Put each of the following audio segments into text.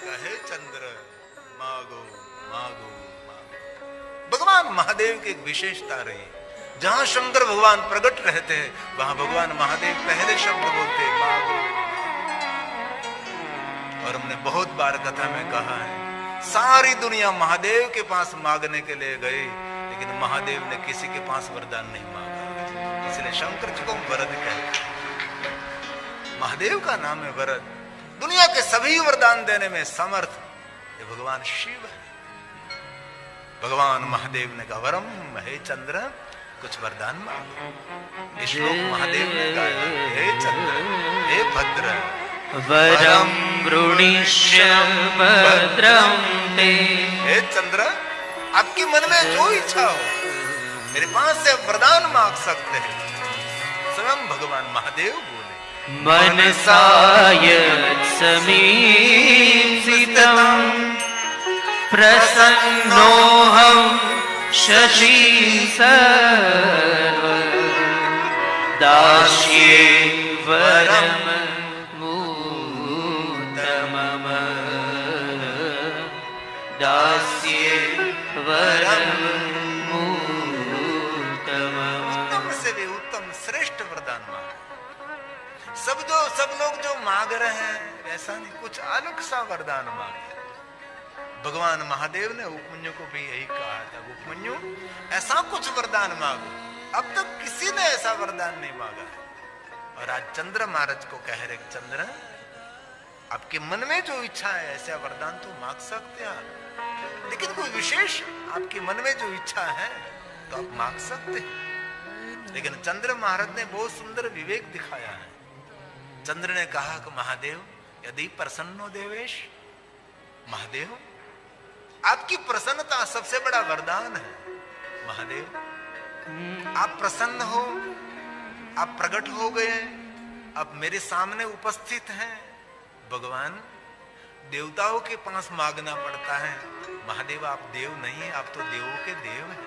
कहा हे चंद्र मांगो मांगो मांगो। भगवान महादेव की एक विशेषता रही, जहां शंकर भगवान प्रकट रहते हैं वहां भगवान महादेव पहले शब्द बोलते मांगो। और हमने बहुत बार कथा में कहा है, सारी दुनिया महादेव के पास मांगने के लिए गई, लेकिन महादेव ने किसी के पास वरदान नहीं मांगा। इसलिए शंकर जी को वरद कहते, महादेव का नाम है वरद। दुनिया के सभी वरदान देने में समर्थ ये भगवान शिव है। भगवान महादेव ने कहा वरम हे चंद्र कुछ वरदान मांगो। श्लोक महादेव ने गाया, हे चंद्र हे भद्र वरम वृणीष्य भद्रं ते। हे चंद्र आपके मन में जो इच्छा हो मेरे पास से वरदान मांग सकते हैं। स्वयं भगवान महादेव बोले मनसा यत् समीप्सितं प्रसन्नोऽहं शची सर्व दास्ये वरम मूतमम दास्ये वरम मूतमम। उत्तम से भी उत्तम श्रेष्ठ वरदान मांग। सब लोग जो मांग रहे हैं वैसा नहीं, कुछ अलग सा वरदान मांगे। भगवान महादेव ने उपमन्यु को भी यही कहा था, उपमन्यु ऐसा कुछ वरदान मांगो। अब तक किसी ने ऐसा वरदान नहीं मांगा है। और आज चंद्र महाराज को कह रहे चंद्र आपके मन में जो इच्छा है ऐसा वरदान तो मांग सकते हैं, लेकिन कोई विशेष आपके मन में जो इच्छा है तो आप मांग सकते हैं। लेकिन चंद्र महाराज ने बहुत सुंदर विवेक दिखाया है। चंद्र ने कहा कि महादेव यदि प्रसन्नो देवेश, महादेव आपकी प्रसन्नता सबसे बड़ा वरदान है। महादेव आप प्रसन्न हो, आप प्रकट हो गए, अब मेरे सामने उपस्थित हैं। भगवान देवताओं के पास मांगना पड़ता है, महादेव आप देव नहीं है, आप तो देवों के देव हैं।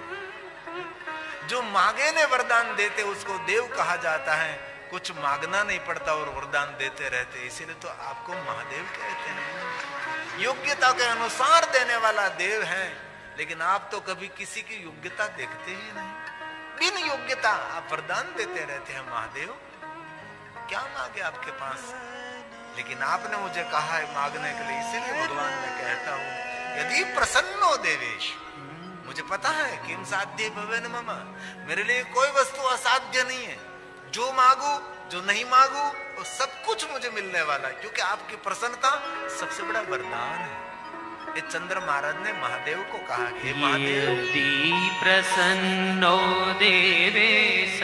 जो मांगे ने वरदान देते उसको देव कहा जाता है, कुछ मांगना नहीं पड़ता और वरदान देते रहते, इसीलिए तो आपको महादेव कहते हैं। योग्यता के अनुसार देने वाला देव है, लेकिन आप तो कभी किसी की योग्यता देखते ही नहीं, बिन योग्यता आप वरदान देते रहते हैं। महादेव क्या मांगे आपके पास, लेकिन आपने मुझे कहा है मांगने के लिए, इसीलिए भगवान मैं कहता हूं यदि प्रसन्नो देवेश, मुझे पता है कि साध्य भवन मम, मेरे लिए कोई वस्तु असाध्य नहीं है। जो मांगू जो नहीं मांगू वो सब कुछ मुझे मिलने वाला है, क्योंकि आपकी प्रसन्नता सबसे बड़ा वरदान है। ये चंद्र महाराज ने महादेव को कहा कि महादेव प्रसन्नो देवेश,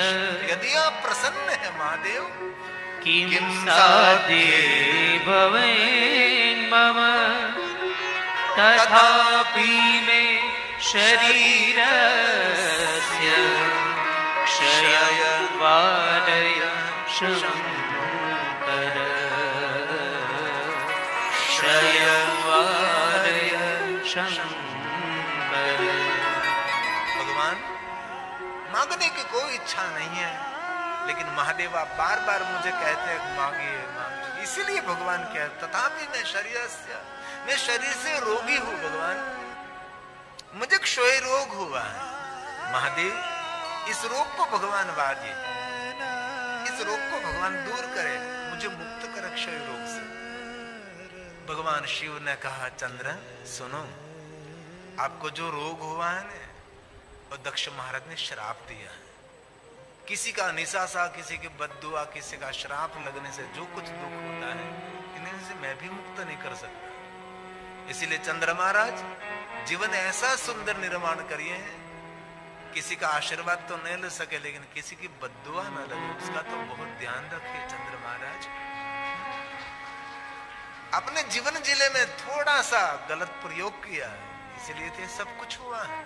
यदि आप प्रसन्न है महादेव किं साध्ये भवेन् मम तथापि मे शरीरस्य क्षय वारय शंकर क्षय वारय शंकर। भगवान मांगने की कोई इच्छा नहीं है, लेकिन महादेव आप बार बार मुझे कहते हैं मांगिए मांगिए, इसीलिए भगवान कहते तथापि मैं शरीर से रोगी हूं। भगवान मुझे क्षय रोग हुआ है, महादेव इस रोग को भगवान वाजिए, इस रोग को भगवान दूर करे, मुझे मुक्त करे क्षय रोग से। भगवान शिव ने कहा चंद्र सुनो, आपको जो रोग हुआ है ना, और दक्ष महाराज ने श्राप दिया है। किसी का निशासा, किसी की बद्दुआ, किसी का श्राप लगने से जो कुछ दुख होता है इन्हें से मैं भी मुक्त नहीं कर सकता। इसीलिए चंद्र महाराज जीवन ऐसा सुंदर निर्माण करिए, किसी का आशीर्वाद तो नहीं ले सके लेकिन किसी की बद्दुआ न लगे, उसका तो बहुत ध्यान रखिए चंद्र महाराज। अपने जीवन जिले में थोड़ा सा गलत प्रयोग किया है, इसलिए तो सब कुछ हुआ है।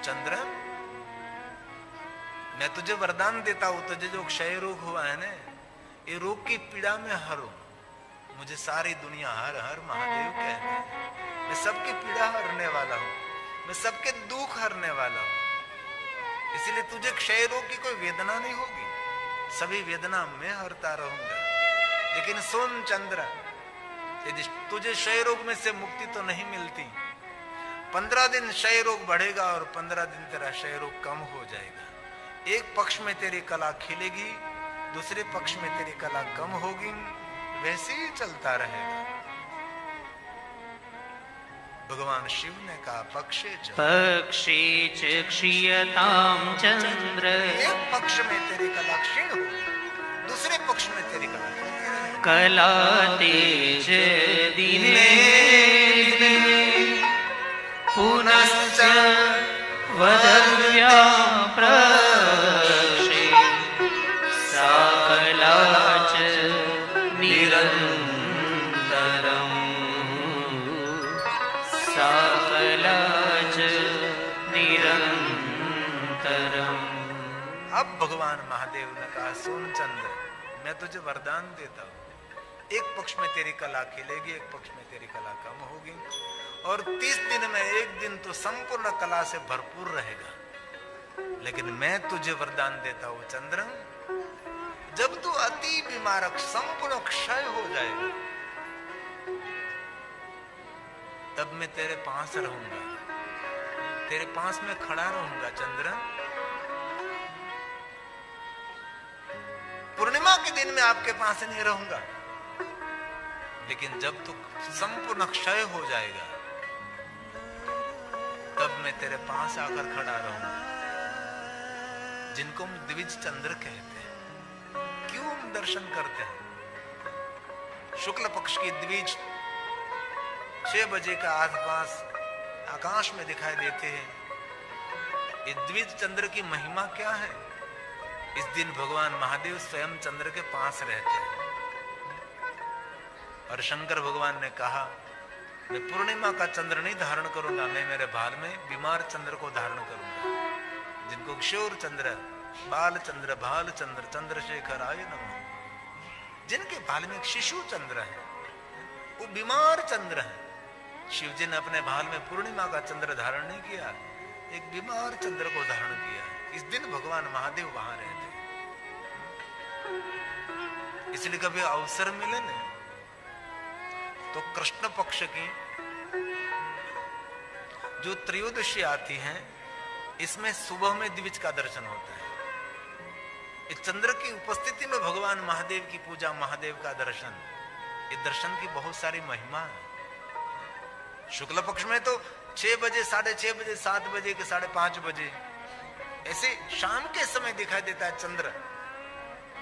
चंद्र मैं तुझे वरदान देता हूं, तुझे जो क्षय रोग हुआ है ना, ये रोग की पीड़ा में हरो। मुझे सारी दुनिया हर हर महादेव कहते हैं, मैं सबकी पीड़ा हरने वाला हूं, मैं सबके दुख हरने वाला हूं। इसलिए तुझे क्षय रोग की कोई वेदना नहीं होगी, सभी वेदना मैं हरता रहूंगा। लेकिन सुन चंद्र, यदि तुझे क्षय रोग में से मुक्ति तो नहीं मिलती, 15 दिन क्षय रोग बढ़ेगा और 15 दिन तेरा क्षय रोग कम हो जाएगा। एक पक्ष में तेरी कला खिलेगी, दूसरे पक्ष में तेरी कला कम होगी, वैसे ही चलता रहेगा। भगवान शिव ने कहा पक्षे च क्षीयताम चंद्र। एक पक्ष में तेरी कला क्षीण होगी, दूसरे पक्ष में तेरी कला कला तेज दिने दिने पुनश्च वदव्या प्रक्षे सा कला च निरन्तरम् सा कला च निरन्तरम्। अब भगवान महादेव ने कहा सुन चंद्र, मैं तुझे वरदान देता हूं, एक पक्ष में तेरी कला खिलेगी, एक पक्ष में तेरी कला कम होगी, और 30 दिन में एक दिन तो संपूर्ण कला से भरपूर रहेगा। लेकिन मैं तुझे वरदान देता हूं चंद्र, जब तू अति बीमारक संपूर्ण क्षय हो जाएगा, तब मैं तेरे पास रहूंगा, तेरे पास में खड़ा रहूंगा चंद्र। पूर्णिमा के दिन में आपके पास नहीं रहूंगा, लेकिन जब तू संपूर्ण क्षय हो जाएगा, तब मैं तेरे पास आकर खड़ा रहूंगा। जिनको हम द्विज चंद्र कहते हैं, क्यों हम दर्शन करते हैं? शुक्ल पक्ष की द्विज 6 बजे का आसपास आकाश में दिखाई देते हैं। ये द्विज चंद्र की महिमा क्या है? इस दिन भगवान महादेव स्वयं चंद्र के पास रहते हैं, और शंकर भगवान ने कहा मैं पूर्णिमा का चंद्र नहीं धारण करूंगा, मैं मेरे भाल में बीमार चंद्र को धारण करूंगा, जिनको किशोर चंद्र, बाल चंद्र, भाल चंद्र, चंद्रशेखर आय नमः, जिनके भाल में एक शिशु चंद्र है, वो बीमार चंद्र है। शिव जी ने अपने भाल में पूर्णिमा का चंद्र धारण नहीं किया, एक बीमार चंद्र को धारण किया। इस दिन भगवान महादेव वहां रहते, इसलिए कभी अवसर मिले ना तो कृष्ण पक्ष की जो त्रयोदशी आती है, इसमें सुबह में द्विज का दर्शन होता है। इस चंद्र की उपस्थिति में भगवान महादेव की पूजा, महादेव का दर्शन, ये दर्शन की बहुत सारी महिमा है। शुक्ल पक्ष में तो 6 बजे, 6:30 बजे, 7 बजे के 5:30 बजे ऐसे शाम के समय दिखाई देता है चंद्र।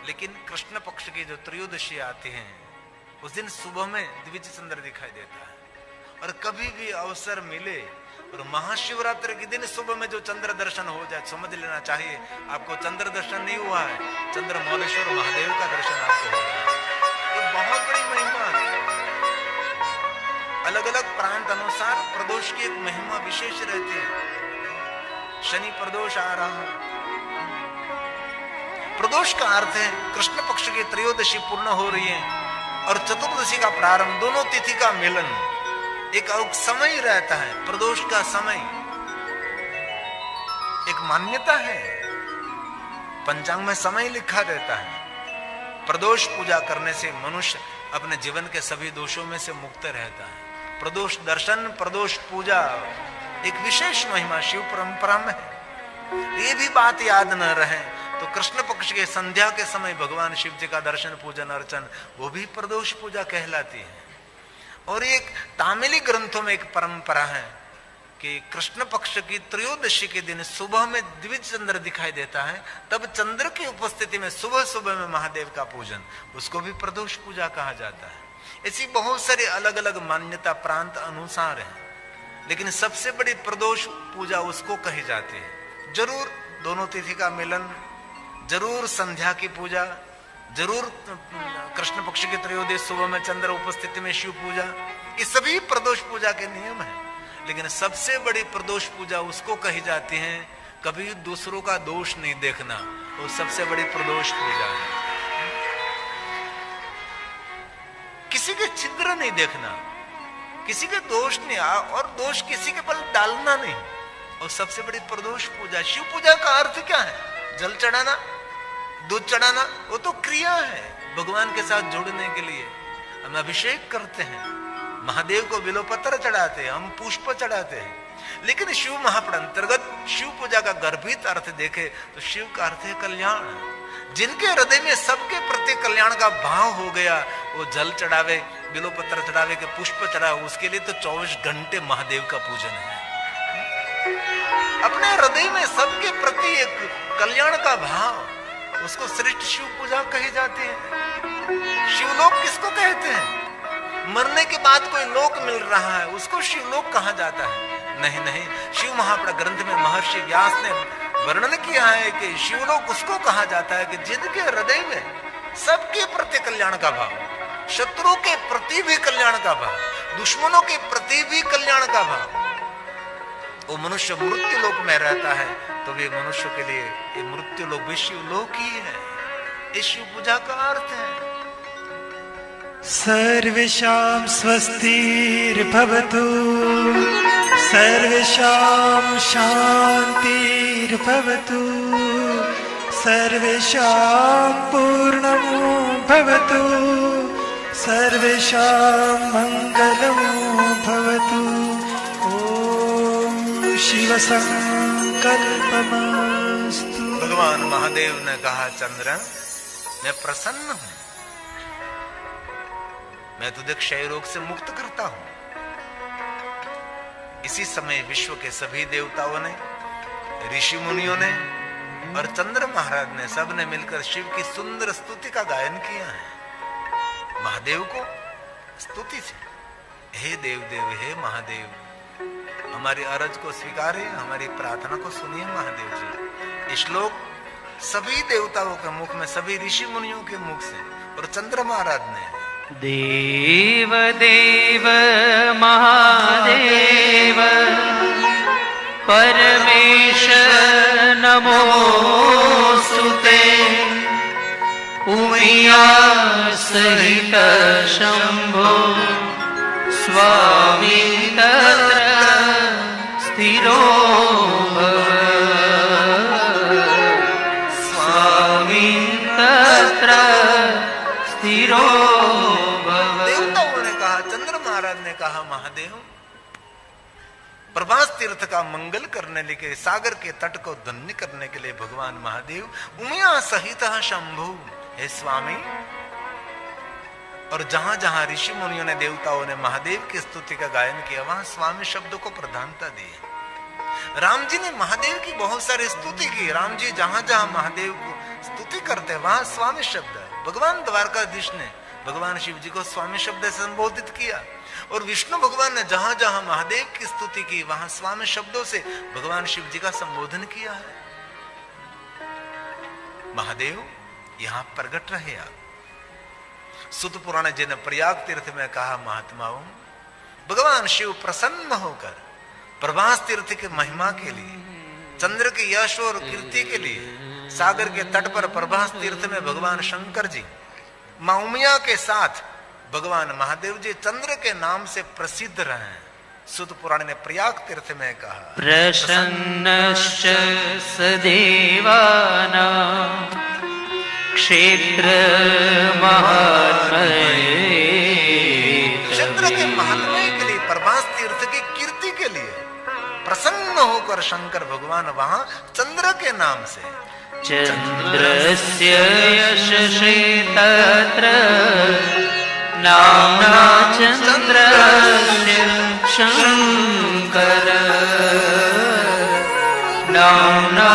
लेकिन कृष्ण पक्ष की जो त्रयोदशी आती है, उस दिन सुबह में द्विज चंद्र दिखाई देता है। और कभी भी अवसर मिले और महाशिवरात्रि के दिन सुबह में जो चंद्र दर्शन हो जाए, समझ लेना चाहिए आपको चंद्र दर्शन नहीं हुआ है, चंद्र मौलेश्वर महादेव का दर्शन आपको हो गया। ये बहुत बड़ी महिमा है। अलग अलग प्रांत अनुसार प्रदोष की एक महिमा विशेष रहती है। शनि प्रदोष आ रहा है, प्रदोष का अर्थ है कृष्ण पक्ष की त्रयोदशी पूर्ण हो रही है और चतुर्दशी का प्रारंभ, दोनों तिथि का मिलन, एक समय रहता है। प्रदोष का समय एक मान्यता है, पंचांग में समय लिखा रहता है। प्रदोष पूजा करने से मनुष्य अपने जीवन के सभी दोषों में से मुक्त रहता है। प्रदोष दर्शन, प्रदोष पूजा एक विशेष महिमा शिव परंपरा में है। ये भी बात याद न रहे तो कृष्ण पक्ष के संध्या के समय भगवान शिव जी का दर्शन, पूजन, अर्चन, वो भी प्रदोष पूजा कहलाती है। और एक तामिली ग्रंथों में एक परंपरा है कि कृष्ण पक्ष की त्रयोदशी के दिन सुबह में द्विज चंद्र दिखाई देता है, तब चंद्र की उपस्थिति में सुबह सुबह में महादेव का पूजन, उसको भी प्रदोष पूजा कहा जाता है। ऐसी बहुत सारी अलग अलग मान्यता प्रांत अनुसार है, लेकिन सबसे बड़ी प्रदोष पूजा उसको कही जाती है। जरूर दोनों तिथि का मिलन, जरूर संध्या की पूजा, जरूर कृष्ण पक्ष की त्रयोदशी सुबह में चंद्र उपस्थिति में शिव पूजा, ये सभी प्रदोष पूजा के नियम हैं। लेकिन सबसे बड़ी प्रदोष पूजा उसको कही जाती है, कभी दूसरों का दोष नहीं देखना, वो सबसे बड़ी प्रदोष पूजा है। किसी के छिद्र नहीं देखना, किसी के दोष नहीं, और दोष किसी के बल डालना नहीं, और सबसे बड़ी प्रदोष पूजा। शिव पूजा का अर्थ क्या है? जल चढ़ाना, दूध चढ़ाना, वो तो क्रिया है भगवान के साथ जुड़ने के लिए। हम अभिषेक करते हैं, महादेव को बिल्वपत्र चढ़ाते हैं, हम पुष्प चढ़ाते हैं। लेकिन शिव महापद अंतर्गत शिव पूजा का गर्भित अर्थ देखे तो शिव का अर्थ है कल्याण। जिनके हृदय में सबके प्रति कल्याण का भाव हो गया, वो जल चढ़ावे, बिल्वपत्र चढ़ावे के पुष्प चढ़ावे, उसके लिए तो 24 घंटे महादेव का पूजन है। अपने हृदय में सबके प्रति एक कल्याण का भाव, उसको श्रेष्ठ शिव पूजा कही जाती है। शिवलोक किसको कहते हैं? मरने के बाद कोई लोक मिल रहा है, उसको शिवलोक कहा जाता है? नहीं नहीं, शिव महापद ग्रंथ में महर्षि व्यास ने वर्णन किया है कि शिवलोक उसको कहा जाता है कि जिनके हृदय में सबके प्रति कल्याण का भाव, शत्रु के प्रति भी कल्याण का भाव, दुश्मनों के प्रति भी कल्याण का भाव। वो मनुष्य मृत्यु लोक में रहता है तो वे मनुष्य के लिए ये मृत्यु लोक भी शिवलोक ही है। इस शिव पूजा का अर्थ है सर्वेषां स्वस्तिर्भवतु, सर्वेषां शान्तिर्भवतु, सर्वेषां पूर्णं भवतु, सर्वेषां मंगलं भवतु। ओम शिव संकल्पमस्तु। भगवान महादेव ने कहा, चंद्र मैं प्रसन्न हूं, मैं तुझे क्षय रोग से मुक्त करता हूं। इसी समय विश्व के सभी देवताओं ने, ऋषि मुनियों ने और चंद्र महाराज ने सब ने मिलकर शिव की सुंदर स्तुति का गायन किया है। महादेव को स्तुति थी, हे देव देव, हे महादेव, हमारी अरज को स्वीकारिए, हमारी प्रार्थना को सुनिए महादेव जी। ये श्लोक सभी देवताओं के मुख में, सभी ऋषि मुनियों के मुख से और चंद्र महाराज ने, देव देव महादेव परमेश नमोस्तुते, उमिया सहित शंभो स्वामी तत्र स्थिरो भव, स्वामी तत्र स्थिरो। देवताओं ने कहा, चंद्र महाराज ने कहा, महादेव प्रभास तीर्थ का मंगल करने के, सागर के तट को धन्य करने के लिए भगवान महादेव उमिया सहित शंभु, हे स्वामी। और जहां जहां ऋषि मुनियों ने, देवताओं ने महादेव की स्तुति का गायन किया, वहां स्वामी शब्द को प्रधानता दी। राम जी ने महादेव की बहुत सारी स्तुति की। राम जी जहां जहां महादेव को स्तुति करते वहां स्वामी शब्द है। भगवान द्वारकाधीश ने भगवान शिव जी को स्वामी शब्द से संबोधित किया, और विष्णु भगवान ने जहां जहां महादेव की स्तुति की वहां स्वामी शब्दों से भगवान शिव जी का संबोधन किया है। महादेव यहां प्रकट रहे। आप सुत पुराण जी ने प्रयाग तीर्थ में कहा, महात्माओं, भगवान शिव प्रसन्न होकर प्रभास तीर्थ की महिमा के लिए, चंद्र की यश और कीर्ति के लिए, सागर के तट पर प्रभास तीर्थ में भगवान शंकर जी मां उमिया के साथ भगवान महादेव जी चंद्र के नाम से प्रसिद्ध रहे हैं। सुत पुराण ने प्रयाग तीर्थ में कहा, प्रसन्नश्च सदेवानां क्षेत्र महात्म्ये, क्षेत्र के महात्म्य के लिए, प्रभास तीर्थ की कीर्ति के लिए प्रसन्न होकर शंकर भगवान वहां चंद्र के नाम से, चंद्रस्य यशसे तत्र नाम्ना चंद्रस्य शंकर, नाम्ना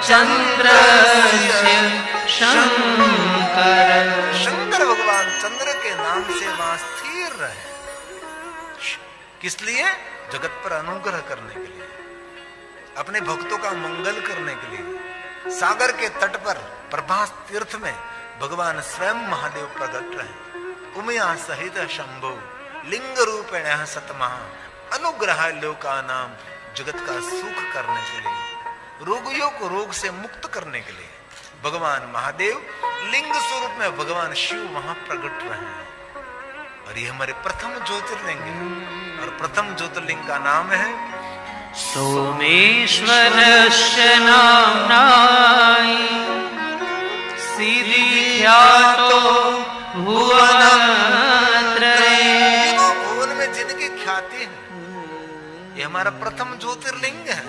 चंद्रस्य शंकर। शंकर भगवान चंद्र के नाम से वहां स्थिर रहे। किस लिए? जगत पर अनुग्रह करने के लिए, अपने भक्तों का मंगल करने के लिए। सागर के तट पर प्रभास तीर्थ में भगवान स्वयं महादेव प्रकट रहे। उमिया सहित शंभु लिंग रूपेण सतमः अनुग्रह लोका नाम, जगत का सुख करने के लिए, रोगियों को रोग से मुक्त करने के लिए भगवान महादेव लिंग स्वरूप में भगवान शिव वहां प्रकट रहे हैं। और ये हमारे प्रथम ज्योतिर्लिंग है, और प्रथम ज्योतिर्लिंग का नाम है सोमेश्वरस्य नाम्नाय सिद्धिख्यातो भुवन ख्याति है। ये हमारा प्रथम ज्योतिर्लिंग है।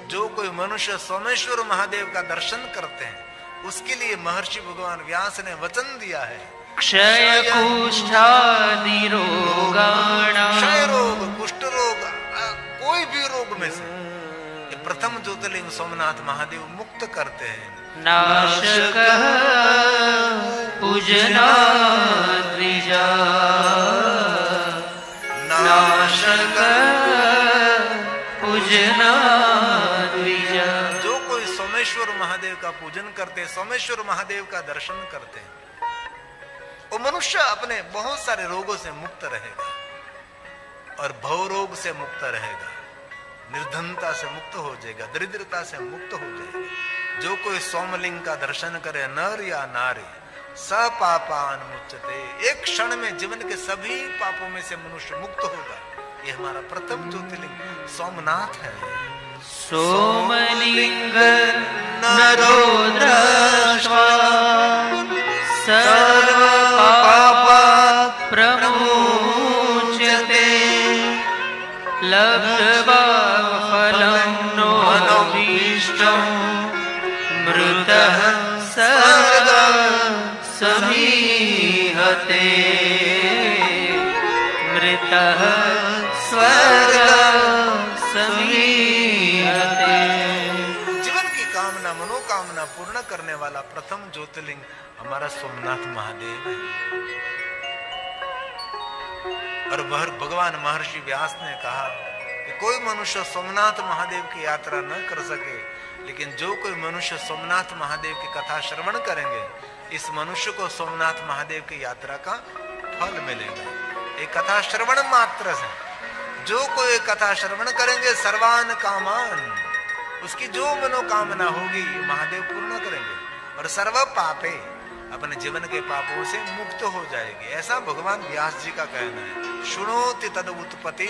जो कोई मनुष्य सोमेश्वर महादेव का दर्शन करते हैं उसके लिए महर्षि भगवान व्यास ने वचन दिया है, क्षय कुष्ठादि रोगाणां क्षय रोग, कुष्ठ रोग, कोई भी रोग में से ये प्रथम ज्योतिर्लिंग सोमनाथ महादेव मुक्त करते हैं। नाशकः पूजनाद्विजा नाशकः पूजनाद्विजा। जो कोई सोमेश्वर महादेव का पूजन करते, सोमेश्वर महादेव का दर्शन करते हैं, वो मनुष्य अपने बहुत सारे रोगों से मुक्त रहेगा और भव रोग से मुक्त रहेगा, निर्धनता से मुक्त हो जाएगा, दरिद्रता से मुक्त हो जाएगा। जो कोई सोमलिंग का दर्शन करे, नर या नारी, सपापान मुच्यते, एक क्षण में जीवन के सभी पापों में से मनुष्य मुक्त होगा। ये हमारा प्रथम ज्योतिर्लिंग सोमनाथ है। सोमलिंग नरो दृष्ट्वा सर्व पापात् प्रमुच्यते लब्ध्वा फलं नोऽभीष्टं मृतः स्वर्गं समीहते मृतः स्वर्गं समीहते। जीवन की कामना, मनोकामना पूर्ण करने वाला प्रथम ज्योतिर्लिंग हमारा सोमनाथ महादेव है। और वह भगवान महर्षि व्यास ने कहा कि कोई मनुष्य सोमनाथ महादेव की यात्रा न कर सके, लेकिन जो कोई मनुष्य सोमनाथ महादेव की कथा श्रवण करेंगे, इस मनुष्य को सोमनाथ महादेव की यात्रा का फल मिलेगा। एक कथा श्रवण मात्र से जो कोई कथा श्रवण करेंगे, सर्वान कामान, उसकी जो मनोकामना होगी महादेव पूर्ण करेंगे और सर्व पापे, अपने जीवन के पापों से मुक्त हो जाएगी। ऐसा भगवान व्यास जी का कहना है। शृणोति तद उत्पत्ति,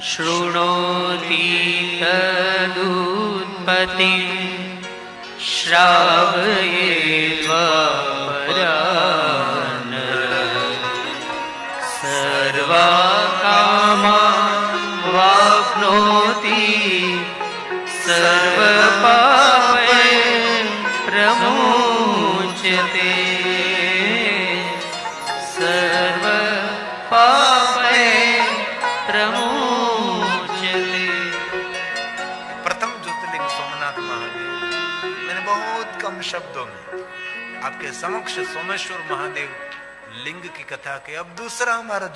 शृणोति तदुत्पत्ति श्रावयेद्वापरान् सर्वा कामान् वाप्नोति सर्वपापै प्रमुच्यते सर्वपापै प्रमुच्यते। प्रथम ज्योतिर्लिंग सोमनाथ महादेव। मैंने बहुत कम शब्दों में आपके समक्ष सोमेश्वर महादेव लिंग की कथा की। अब दूसरा हमारा